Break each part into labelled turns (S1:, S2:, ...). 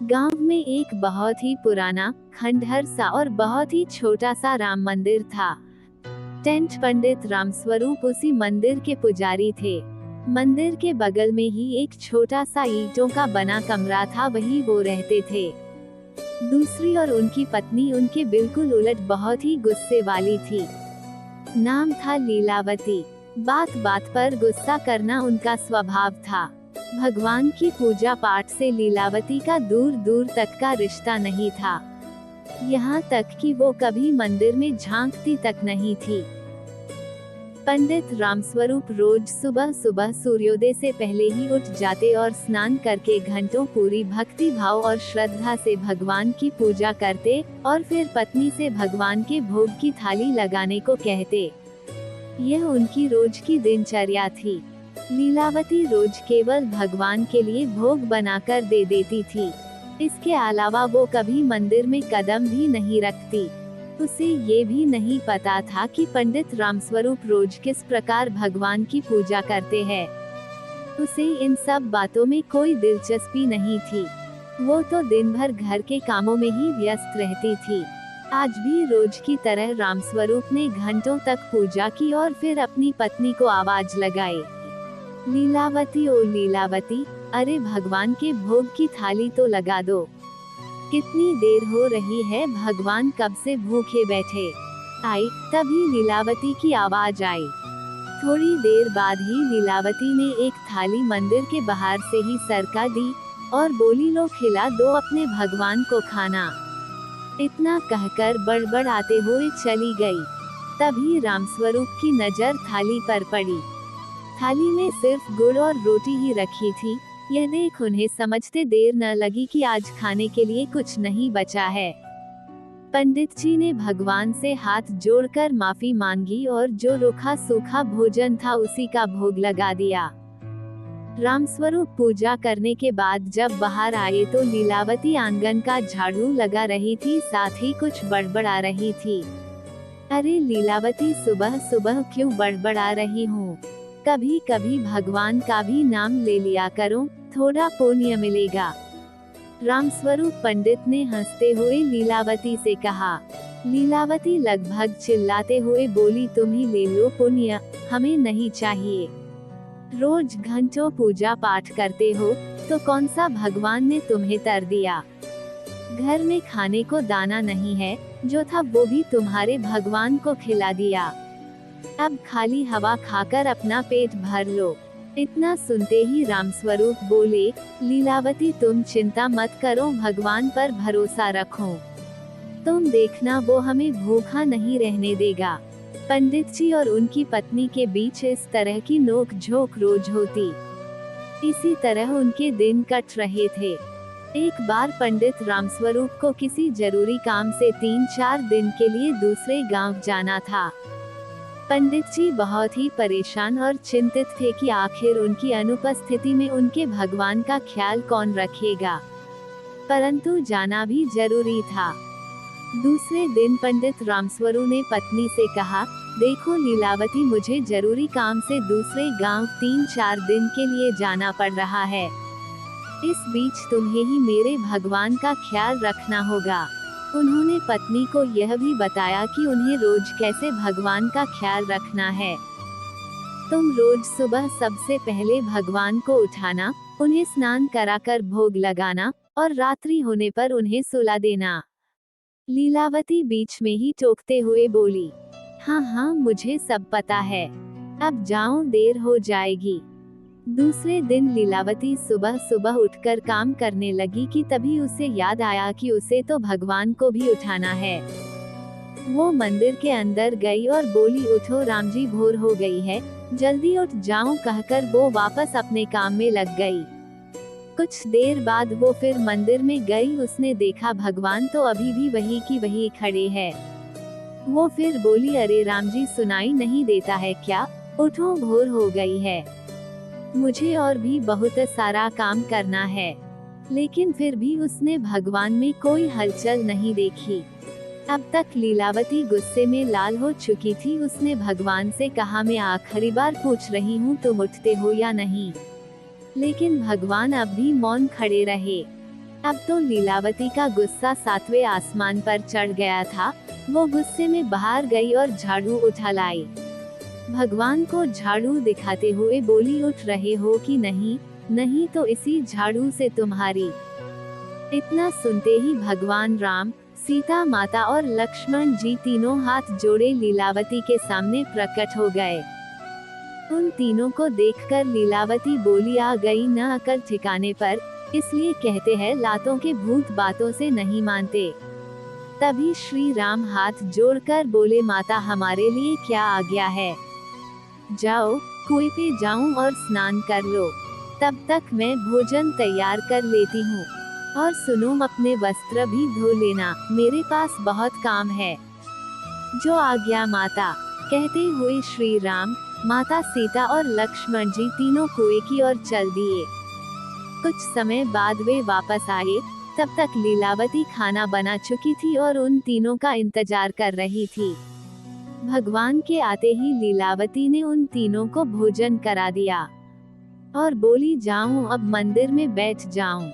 S1: गांव में एक बहुत ही पुराना, खंडहर सा और बहुत ही छोटा सा राम मंदिर था। टेंट पंडित रामस्वरूप उसी मंदिर के पुजारी थे। मंदिर के बगल में ही एक छोटा सा ईंटों का बना कमरा था, वही वो रहते थे। दूसरी और उनकी पत्नी उनके बिल्कुल उलट बहुत ही गुस्से वाली थी। नाम था लीलावती। बात बात पर गुस्सा करना उनका स्वभाव था। भगवान की पूजा पाठ से लीलावती का दूर दूर तक का रिश्ता नहीं था। यहाँ तक कि वो कभी मंदिर में झांकती तक नहीं थी। पंडित रामस्वरूप रोज सुबह सुबह सूर्योदय से पहले ही उठ जाते और स्नान करके घंटों पूरी भक्ति भाव और श्रद्धा से भगवान की पूजा करते और फिर पत्नी से भगवान के भोग की थाली लगाने को कहते। यह उनकी रोज की दिनचर्या थी। लीलावती रोज केवल भगवान के लिए भोग बनाकर दे देती थी। इसके अलावा वो कभी मंदिर में कदम भी नहीं रखती। उसे ये भी नहीं पता था कि पंडित रामस्वरूप रोज किस प्रकार भगवान की पूजा करते हैं। उसे इन सब बातों में कोई दिलचस्पी नहीं थी। वो तो दिन भर घर के कामों में ही व्यस्त रहती थी। आज भी रोज की तरह रामस्वरूप ने घंटों तक पूजा की और फिर अपनी पत्नी को आवाज लगाई, लीलावती ओ लीलावती, अरे भगवान के भोग की थाली तो लगा दो। कितनी देर हो रही है, भगवान कब से भूखे बैठे। आई तभी लीलावती की आवाज आई। थोड़ी देर बाद ही लीलावती ने एक थाली मंदिर के बाहर से ही सरका दी और बोली, लो खिला दो अपने भगवान को खाना। इतना कहकर बड़बड़ाते हुए चली गई। तभी रामस्वरूप की नजर थाली पर पड़ी। थाली में सिर्फ गुड़ और रोटी ही रखी थी। यह देख उन्हें समझते देर न लगी कि आज खाने के लिए कुछ नहीं बचा है। पंडित जी ने भगवान से हाथ जोड़कर माफी मांगी और जो रूखा सूखा भोजन था उसी का भोग लगा दिया। रामस्वरूप पूजा करने के बाद जब बाहर आए तो लीलावती आंगन का झाड़ू लगा रही थी, साथ ही कुछ बड़बड़ा रही थी। अरे लीलावती, सुबह सुबह क्यों बड़बड़ा रही हूँ? कभी कभी भगवान का भी नाम ले लिया करो, थोड़ा पुण्य मिलेगा। रामस्वरूप पंडित ने हंसते हुए लीलावती से कहा। लीलावती लगभग चिल्लाते हुए बोली, तुम ही ले लो पुण्य, हमें नहीं चाहिए। रोज घंटों पूजा पाठ करते हो तो कौन सा भगवान ने तुम्हें तर दिया? घर में खाने को दाना नहीं है, जो था वो भी तुम्हारे भगवान को खिला दिया। अब खाली हवा खाकर अपना पेट भर लो। इतना सुनते ही रामस्वरूप बोले, लीलावती तुम चिंता मत करो, भगवान पर भरोसा रखो। तुम देखना वो हमें भूखा नहीं रहने देगा। पंडित जी और उनकी पत्नी के बीच इस तरह की नोक झोंक रोज होती। इसी तरह उनके दिन कट रहे थे। एक बार पंडित रामस्वरूप को किसी जरूरी काम से 3-4 दिन के लिए दूसरे गांव जाना था। पंडित जी बहुत ही परेशान और चिंतित थे कि आखिर उनकी अनुपस्थिति में उनके भगवान का ख्याल कौन रखेगा, परंतु जाना भी जरूरी था। दूसरे दिन पंडित रामस्वरूप ने पत्नी से कहा, देखो लीलावती, मुझे जरूरी काम से दूसरे गांव 3-4 दिन के लिए जाना पड़ रहा है। इस बीच तुम्हें ही मेरे भगवान का ख्याल रखना होगा। उन्होंने पत्नी को यह भी बताया कि उन्हें रोज कैसे भगवान का ख्याल रखना है। तुम रोज सुबह सबसे पहले भगवान को उठाना, उन्हें स्नान कराकर भोग लगाना और रात्रि होने पर उन्हें सुला देना। लीलावती बीच में ही टोकते हुए बोली, हाँ हाँ मुझे सब पता है, अब जाओ, देर हो जाएगी। दूसरे दिन लीलावती सुबह सुबह उठकर काम करने लगी कि तभी उसे याद आया कि उसे तो भगवान को भी उठाना है। वो मंदिर के अंदर गई और बोली, उठो रामजी, भोर हो गई है, जल्दी उठ जाओ, कहकर वो वापस अपने काम में लग गई। कुछ देर बाद वो फिर मंदिर में गई। उसने देखा भगवान तो अभी भी वही की वही खड़े हैं। वो फिर बोली, अरे रामजी, सुनाई नहीं देता है क्या? उठो, भोर हो गई है, मुझे और भी बहुत सारा काम करना है। लेकिन फिर भी उसने भगवान में कोई हलचल नहीं देखी। अब तक लीलावती गुस्से में लाल हो चुकी थी। उसने भगवान से कहा, मैं आखिरी बार पूछ रही हूँ, तुम उठते हो या नहीं? लेकिन भगवान अब भी मौन खड़े रहे। अब तो लीलावती का गुस्सा 7वें आसमान पर चढ़ गया था। वो गुस्से में बाहर गई और झाड़ू उठा लाई। भगवान को झाड़ू दिखाते हुए बोली, उठ रहे हो कि नहीं? नहीं तो इसी झाड़ू से तुम्हारी। इतना सुनते ही भगवान राम, सीता माता और लक्ष्मण जी तीनों हाथ जोड़े लीलावती के सामने प्रकट हो गए। उन तीनों को देखकर लीलावती बोली, आ गई न अकल ठिकाने पर। इसलिए कहते हैं लातों के भूत बातों से नहीं मानते। तभी श्री राम हाथ जोड़कर बोले, माता हमारे लिए क्या आज्ञा है? जाओ, कुएं पे जाऊं और स्नान कर लो। तब तक मैं भोजन तैयार कर लेती हूँ। और सुनो, अपने वस्त्र भी धो लेना, मेरे पास बहुत काम है। जो आज्ञा माता, कहते हुए श्री राम, माता सीता और लक्ष्मण जी तीनों कुएं की ओर चल दिए। कुछ समय बाद वे वापस आए। तब तक लीलावती खाना बना चुकी थी और उन तीनों का इंतजार कर रही थी। भगवान के आते ही लीलावती ने उन तीनों को भोजन करा दिया और बोली, जाऊं अब मंदिर में बैठ जाऊं।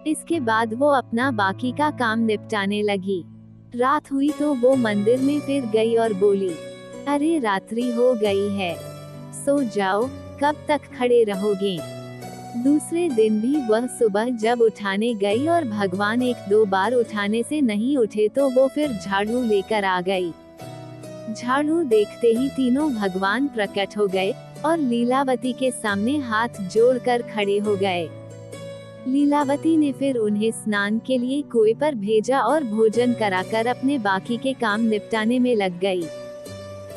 S1: इसके बाद वो अपना बाकी का काम निपटाने लगी। रात हुई तो वो मंदिर में फिर गई और बोली, अरे रात्रि हो गई है, सो जाओ, कब तक खड़े रहोगे? दूसरे दिन भी वह सुबह जब उठाने गई और भगवान 1-2 बार उठाने से नहीं उठे तो वो फिर झाड़ू लेकर आ गई। झाड़ू देखते ही तीनों भगवान प्रकट हो गए और लीलावती के सामने हाथ जोड़कर खड़े हो गए। लीलावती ने फिर उन्हें स्नान के लिए कुएं पर भेजा और भोजन कराकर अपने बाकी के काम निपटाने में लग गई।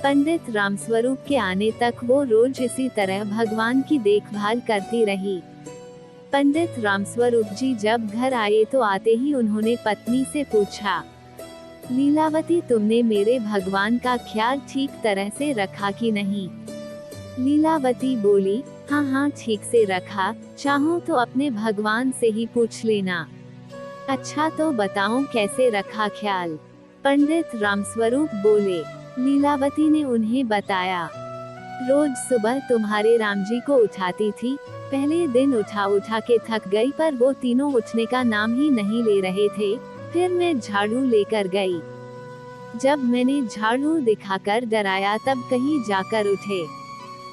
S1: पंडित रामस्वरूप के आने तक वो रोज इसी तरह भगवान की देखभाल करती रही। पंडित रामस्वरूप जी जब घर आए तो आते ही उन्होंने पत्नी से पूछा, लीलावती तुमने मेरे भगवान का ख्याल ठीक तरह से रखा कि नहीं? लीलावती बोली, हाँ ठीक से रखा, चाहो तो अपने भगवान से ही पूछ लेना। अच्छा तो बताओ कैसे रखा ख्याल? पंडित रामस्वरूप बोले। लीलावती ने उन्हें बताया, रोज सुबह तुम्हारे राम जी को उठाती थी। पहले दिन उठा के थक गई पर वो तीनों उठने का नाम ही नहीं ले रहे थे। फिर मैं झाड़ू लेकर गई। जब मैंने झाड़ू दिखाकर डराया तब कहीं जाकर उठे।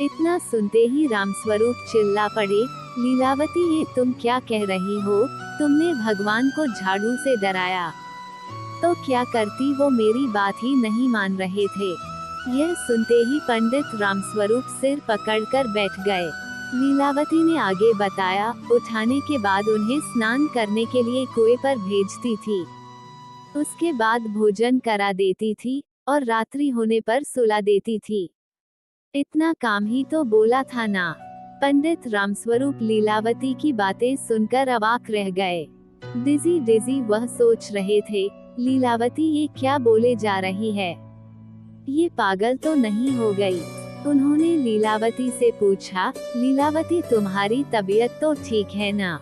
S1: इतना सुनते ही रामस्वरूप चिल्ला पड़े, लीलावती ये तुम क्या कह रही हो? तुमने भगवान को झाड़ू से डराया तो क्या करती? वो मेरी बात ही नहीं मान रहे थे। यह सुनते ही पंडित रामस्वरूप सिर पकड़कर बैठ गए। लीलावती ने आगे बताया, उठाने के बाद उन्हें स्नान करने के लिए कुएं पर भेजती थी। उसके बाद भोजन करा देती थी और रात्रि होने पर सुला देती थी। इतना काम ही तो बोला था ना? पंडित रामस्वरूप लीलावती की बातें सुनकर अवाक रह गए। डिजी वह सोच रहे थे, लीलावती ये क्या बोले जा रही है? ये पागल तो नहीं हो गई? उन्होंने लीलावती से पूछा, लीलावती तुम्हारी तबीयत तो ठीक है ना?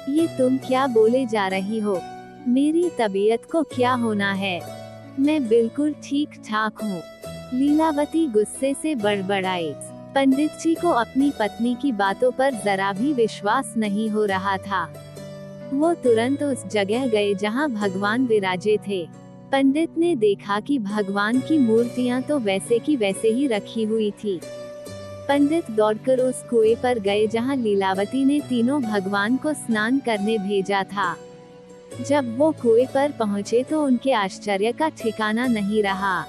S1: ये तुम क्या बोले जा रही हो? मेरी तबीयत को क्या होना है? मैं बिल्कुल ठीक ठाक हूँ। लीलावती गुस्से से बड़बड़ाई। पंडित जी को अपनी पत्नी की बातों पर जरा भी विश्वास नहीं हो रहा था। वो तुरंत उस जगह गए जहाँ भगवान विराजे थे। पंडित ने देखा कि भगवान की मूर्तियाँ तो वैसे की वैसे ही रखी हुई थी। पंडित दौड़कर उस कुएं पर गए जहाँ लीलावती ने तीनों भगवान को स्नान करने भेजा था। जब वो कुएं पर पहुँचे तो उनके आश्चर्य का ठिकाना नहीं रहा।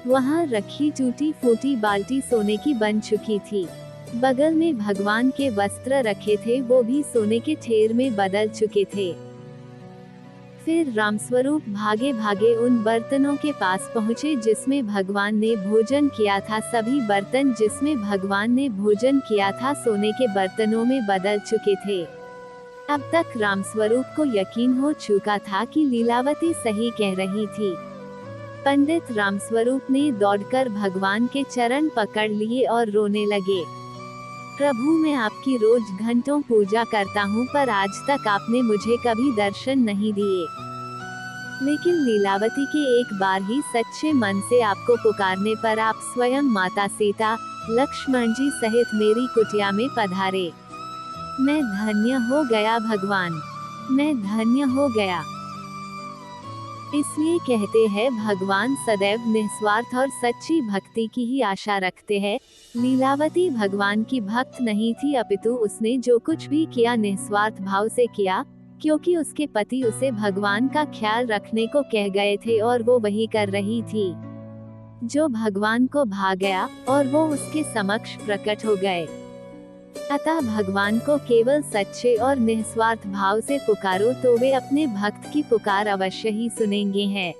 S1: वहाँ रखी टूटी फूटी बाल्टी सोने की बन चुकी थी। बगल में भगवान के वस्त्र रखे थे, वो भी सोने के ठेर में बदल चुके थे। फिर रामस्वरूप भागे भागे उन बर्तनों के पास पहुँचे जिसमें भगवान ने भोजन किया था। सभी बर्तन जिसमें भगवान ने भोजन किया था सोने के बर्तनों में बदल चुके थे। अब तक रामस्वरूप को यकीन हो चुका था कि लीलावती सही कह रही थी। पंडित रामस्वरूप ने दौड़कर भगवान के चरण पकड़ लिए और रोने लगे, प्रभु मैं आपकी रोज घंटों पूजा करता हूँ पर आज तक आपने मुझे कभी दर्शन नहीं दिए। लेकिन लीलावती के एक बार ही सच्चे मन से आपको पुकारने पर आप स्वयं माता सीता, लक्ष्मण जी सहित मेरी कुटिया में पधारे। मैं धन्य हो गया भगवान। मैं धन्य हो गया। इसलिए कहते हैं भगवान सदैव निस्वार्थ और सच्ची भक्ति की ही आशा रखते हैं। लीलावती भगवान की भक्त नहीं थी, अपितु उसने जो कुछ भी किया निस्वार्थ भाव से किया, क्योंकि उसके पति उसे भगवान का ख्याल रखने को कह गए थे और वो वही कर रही थी। जो भगवान को भा गया और वो उसके समक्ष प्रकट हो गए। अतः भगवान को केवल सच्चे और निस्वार्थ भाव से पुकारो तो वे अपने भक्त की पुकार अवश्य ही सुनेंगे हैं।